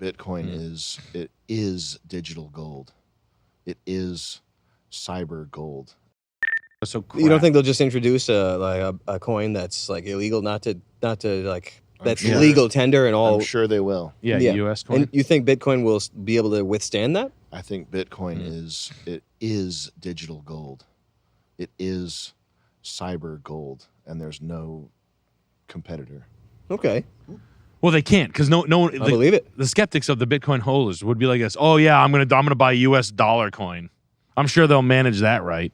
Bitcoin is digital gold. It is cyber gold. So You don't think they'll just introduce a coin that's like illegal, not to like that's sure. legal tender and all? I'm sure they will. yeah, U.S. coin. And you think Bitcoin will be able to withstand that? I think Bitcoin is digital gold. It is cyber gold, and there's no competitor. Okay, Well, they can't because no one. I believe it. The skeptics of the Bitcoin holders would be like this. Oh yeah, I'm gonna buy a U.S. dollar coin. I'm sure they'll manage that right.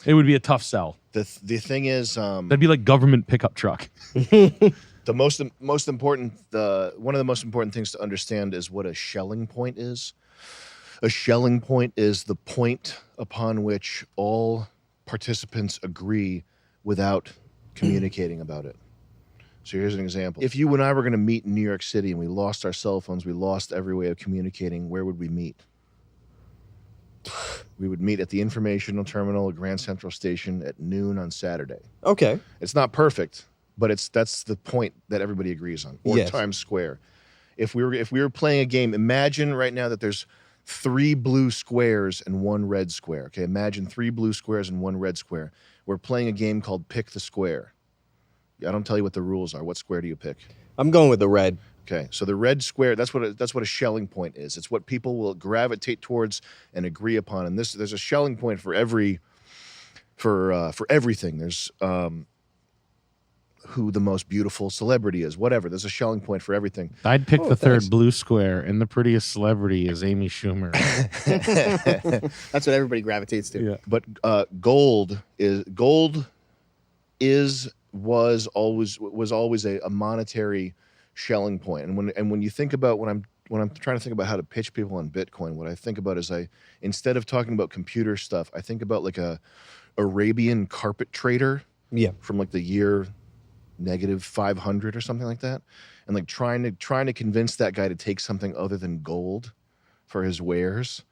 It would be a tough sell. The thing is, That'd be like government pickup truck. the most important one of the most important things to understand is what a Schelling point is. A Schelling point is the point upon which all participants agree without communicating about it. So here's an example. If you and I were going to meet in New York City and we lost our cell phones, we lost every way of communicating, where would we meet? We would meet at the informational terminal at Grand Central Station at noon on Saturday. Okay. It's not perfect, but that's the point that everybody agrees on. Or Yes. Times Square. If we were playing a game, imagine right now that there's 3 blue squares and 1 red square. Okay, imagine 3 blue squares and 1 red square. We're playing a game called Pick the Square. I don't tell you what the rules are. What square do you pick? I'm going with the red. Okay, so the red square, that's what a Schelling point is. It's what people will gravitate towards and agree upon. And there's a Schelling point for everything. There's who the most beautiful celebrity is, whatever. There's a Schelling point for everything. I'd pick the thanks. third blue square, and the prettiest celebrity is Amy Schumer. That's what everybody gravitates to. Yeah. But gold was always a monetary Schelling point. And when you think about when I'm trying to think about how to pitch people on Bitcoin, what I think about is instead of talking about computer stuff, I think about like a Arabian carpet trader from like the year -500 or something like that, and like trying to convince that guy to take something other than gold for his wares,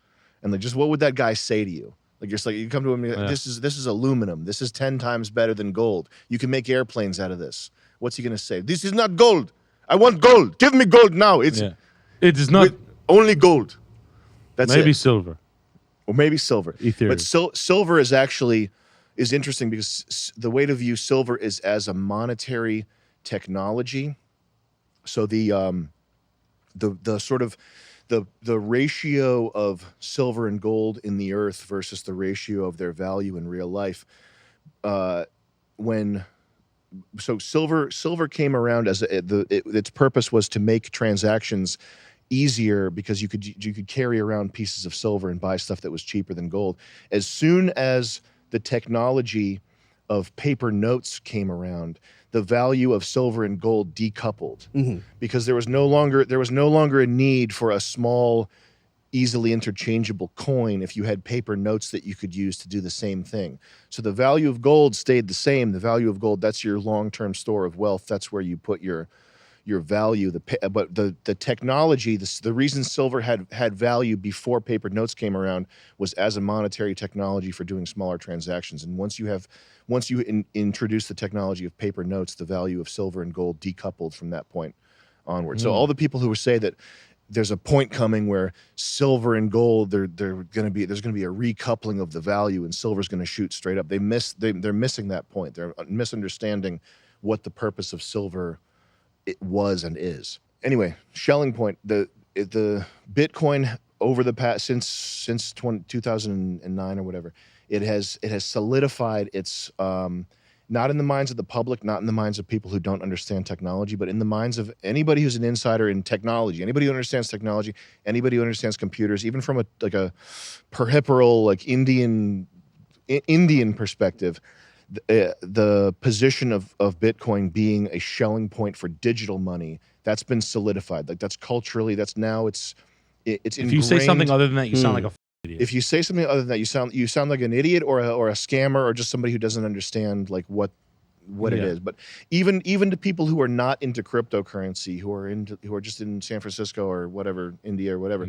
and like just what would that guy say to you? Like you come to him, and this is aluminum. This is 10 times better than gold. You can make airplanes out of this. What's he gonna say? This is not gold. I want gold. Give me gold now. It is not only gold. That's maybe it. silver Or maybe silver. Ethereum. But silver is interesting because the way to view silver is as a monetary technology. So the sort of the ratio of silver and gold in the earth versus the ratio of their value in real life. So silver came around as its purpose was to make transactions easier because you could carry around pieces of silver and buy stuff that was cheaper than gold. As soon as the technology of paper notes came around, the value of silver and gold decoupled because there was no longer a need for a small, easily interchangeable coin if you had paper notes that you could use to do the same thing. So the value of gold stayed the same. The value of gold, that's your long-term store of wealth. That's where you put your value. But the technology, the reason silver had value before paper notes came around was as a monetary technology for doing smaller transactions. And once you introduce the technology of paper notes, the value of silver and gold decoupled from that point onward. So all the people who say that there's a point coming where silver and gold, there's going to be a recoupling of the value, and silver's going to shoot straight up. They're missing that point. They're misunderstanding what the purpose of silver it was and is. Anyway, Schelling point. The Bitcoin over the past since 2009 or whatever, it has solidified its not in the minds of the public, not in the minds of people who don't understand technology, but in the minds of anybody who's an insider in technology, anybody who understands technology, anybody who understands computers, even from a peripheral, like Indian perspective, the position of Bitcoin being a Schelling point for digital money, that's been solidified. Like that's culturally, it's ingrained. If you say something other than that, you sound like a idiot. If you say something other than that, you sound like an idiot or a scammer or just somebody who doesn't understand like what it is. But even to people who are not into cryptocurrency, who are just in San Francisco or whatever, India or whatever,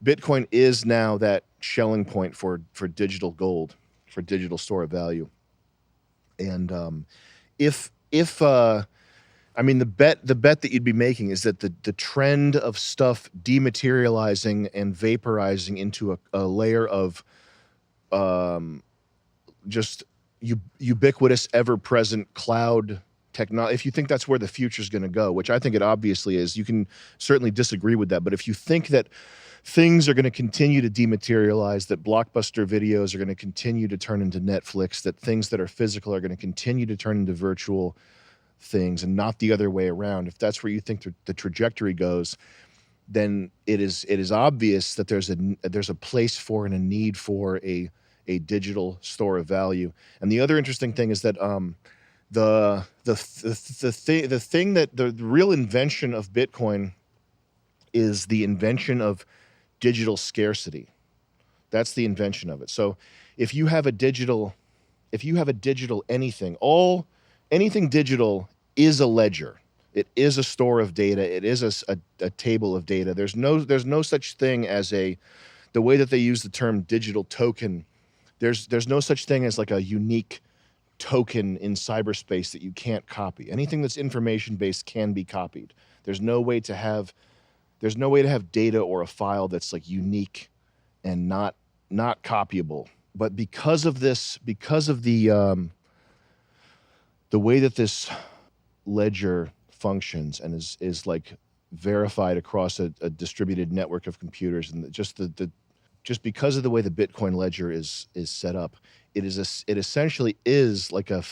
Bitcoin is now that Schelling point for digital gold, for digital store of value. And if I mean, the bet that you'd be making is that the trend of stuff dematerializing and vaporizing into a layer of just ubiquitous, ever-present cloud technology. If you think that's where the future is going to go, which I think it obviously is, you can certainly disagree with that. But if you think that things are going to continue to dematerialize, that blockbuster videos are going to continue to turn into Netflix, that things that are physical are going to continue to turn into virtual things and not the other way around, if that's where you think the trajectory goes, then it is obvious that there's a place for and a need for a digital store of value. And the other interesting thing is that the thing that the real invention of Bitcoin is the invention of digital scarcity. That's the invention of it. So if you have a digital anything, anything digital is a ledger. It is a store of data. It is a table of data. There's no such thing as the way that they use the term digital token. There's no such thing as like a unique token in cyberspace that you can't copy. Anything that's information based can be copied. There's no way to have data or a file that's like unique and not copyable. But because of the way that this ledger functions and is like verified across a distributed network of computers, and just because of the way the Bitcoin ledger is set up, it essentially is like a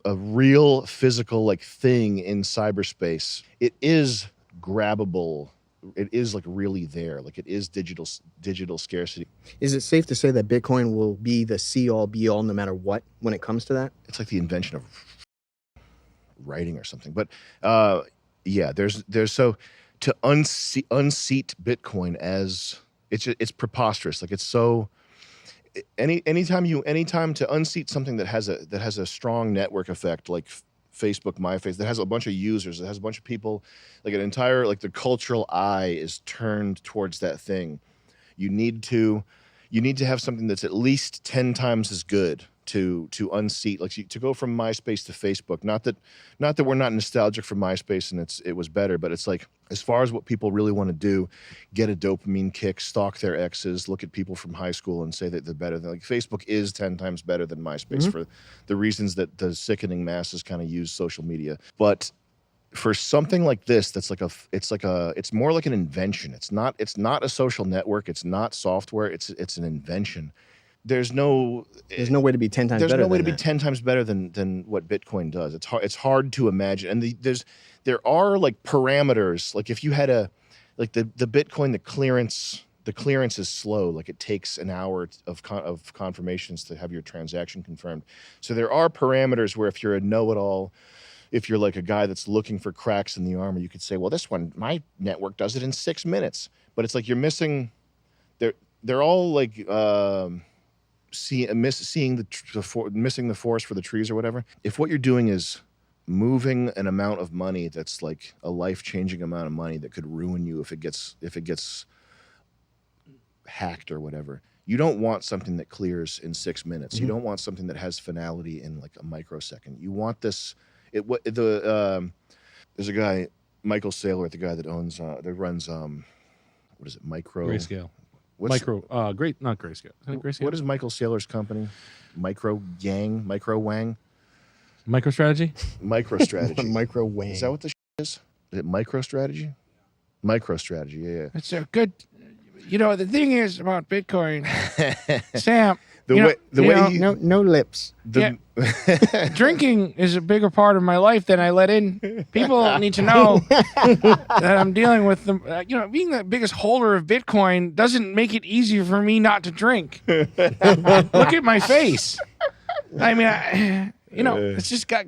real physical like thing in cyberspace. It is grabbable. It is like really there. Like it is digital scarcity. Is it safe to say that Bitcoin will be the see-all, be-all no matter what when it comes to that? It's like the invention of writing or something. But yeah, there's so to unseat Bitcoin as it's preposterous. Like it's so anytime to unseat something that has a strong network effect like Facebook, MySpace, that has a bunch of users, that has a bunch of people, like an entire, like the cultural eye is turned towards that thing. You need to have something that's at least 10 times as good to unseat, like to go from MySpace to Facebook. Not that we're not nostalgic for MySpace and it was better, but it's like, as far as what people really want to do, get a dopamine kick, stalk their exes, look at people from high school and say that they're better than, like, Facebook is 10 times better than MySpace for the reasons that the sickening masses kind of use social media. But for something like this, that's like it's more like an invention. It's not a social network. It's not software. It's an invention. There's no way to be 10 times better. There's no way to be 10 times better than what Bitcoin does. It's hard to imagine. And there are like parameters. Like if you had the Bitcoin, the clearance is slow. Like it takes an hour of confirmations to have your transaction confirmed. So there are parameters where if you're a know-it-all, if you're like a guy that's looking for cracks in the armor, you could say, well, this one, my network does it in 6 minutes. But it's like you're missing. They're all like missing the forest for the trees or whatever. If what you're doing is moving an amount of money that's like a life-changing amount of money that could ruin you if it gets hacked or whatever, you don't want something that clears in 6 minutes. You don't want something that has finality in like a microsecond. You want this. There's a guy, Michael Saylor, the guy that runs what is it, Grayscale. Not Grayscale. Grayscale. What is Michael Saylor's company? Micro Wang? MicroStrategy? MicroStrategy. Micro Wang. Is that what the is? Is it MicroStrategy? MicroStrategy, yeah. It's a good. The thing is about Bitcoin, Sam. No lips. Drinking is a bigger part of my life than I let in. People need to know that I'm dealing with them. Being the biggest holder of Bitcoin doesn't make it easier for me not to drink. Look at my face. I mean, it's just got.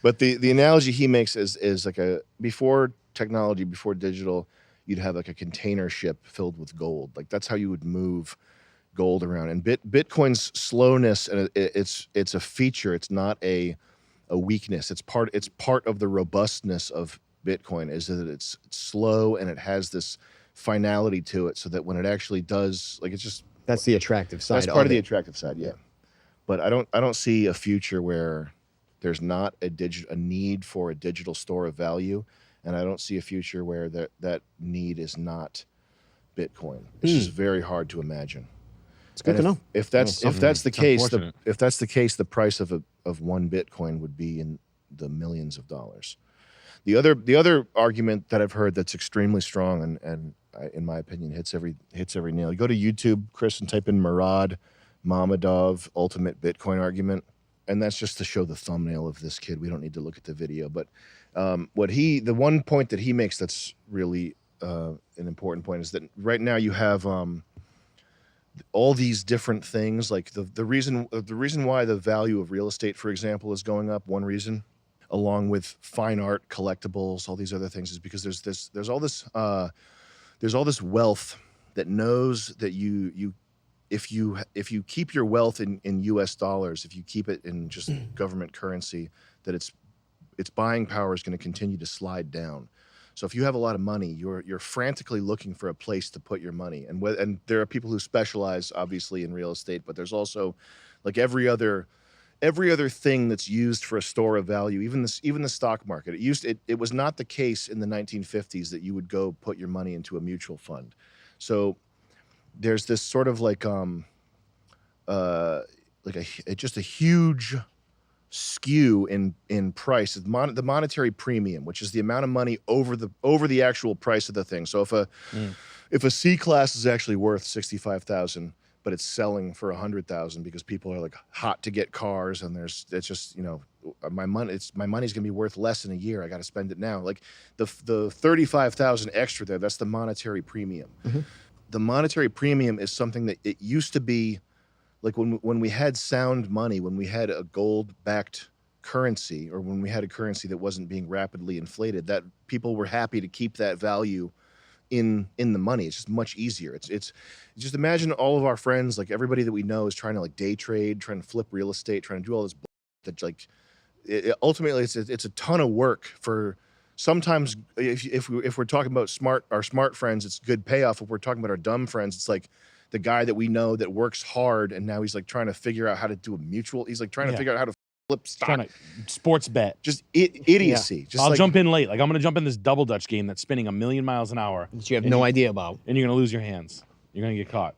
But the analogy he makes is like before technology, before digital, you'd have like a container ship filled with gold. Like that's how you would move gold around. And Bitcoin's slowness, and it's a feature. It's not a weakness. It's part of the robustness of Bitcoin is that it's slow and it has this finality to it, so that when it actually does, like, it's just, that's the attractive side. That's part of the attractive side, yeah. But I don't see a future where There's not a need for a digital store of value, and I don't see a future where that need is not Bitcoin. It's just very hard to imagine. It's good to know. If that's the case, unfortunate. if that's the case, the price of one Bitcoin would be in the millions of dollars. The other argument that I've heard that's extremely strong and in my opinion hits every nail. You go to YouTube, Chris, and type in Murad Mammadov ultimate Bitcoin argument, and that's just to show the thumbnail of this kid. We don't need to look at the video, but the one point that he makes that's really an important point is that right now you have all these different things. Like the reason why the value of real estate, for example, is going up. One reason, along with fine art, collectibles, all these other things, is because there's all this wealth that knows that if you keep your wealth in U.S. dollars, if you keep it in just government currency, that its buying power is going to continue to slide down. So if you have a lot of money, you're frantically looking for a place to put your money. And there are people who specialize obviously in real estate, but there's also like every other thing that's used for a store of value, even the stock market. It was not the case in the 1950s that you would go put your money into a mutual fund. So there's this sort of just a huge skew in price. The monetary premium, which is the amount of money over the actual price of the thing. So if a C class is actually worth 65,000, but it's selling for 100,000 because people are like hot to get cars, and it's just, my money's gonna be worth less in a year. I got to spend it now. Like the 35,000 extra there, that's the monetary premium. Mm-hmm. The monetary premium is something that it used to be like when we had sound money, when we had a gold-backed currency, or when we had a currency that wasn't being rapidly inflated, that people were happy to keep that value in the money. It's just much easier. It's just imagine all of our friends, like everybody that we know is trying to like day trade, trying to flip real estate, trying to do all this that like ultimately it's a ton of work for. Sometimes if we're talking about our smart friends, it's good payoff. If we're talking about our dumb friends, it's like the guy that we know that works hard and now he's like trying to figure out how to do a mutual. He's like trying to figure out how to flip stock. Trying to sports bet. Just idiocy. Yeah. Just I'll jump in late. Like I'm going to jump in this double Dutch game that's spinning 1,000,000 miles an hour, That you have no idea about. and you're going to lose your hands. You're going to get caught.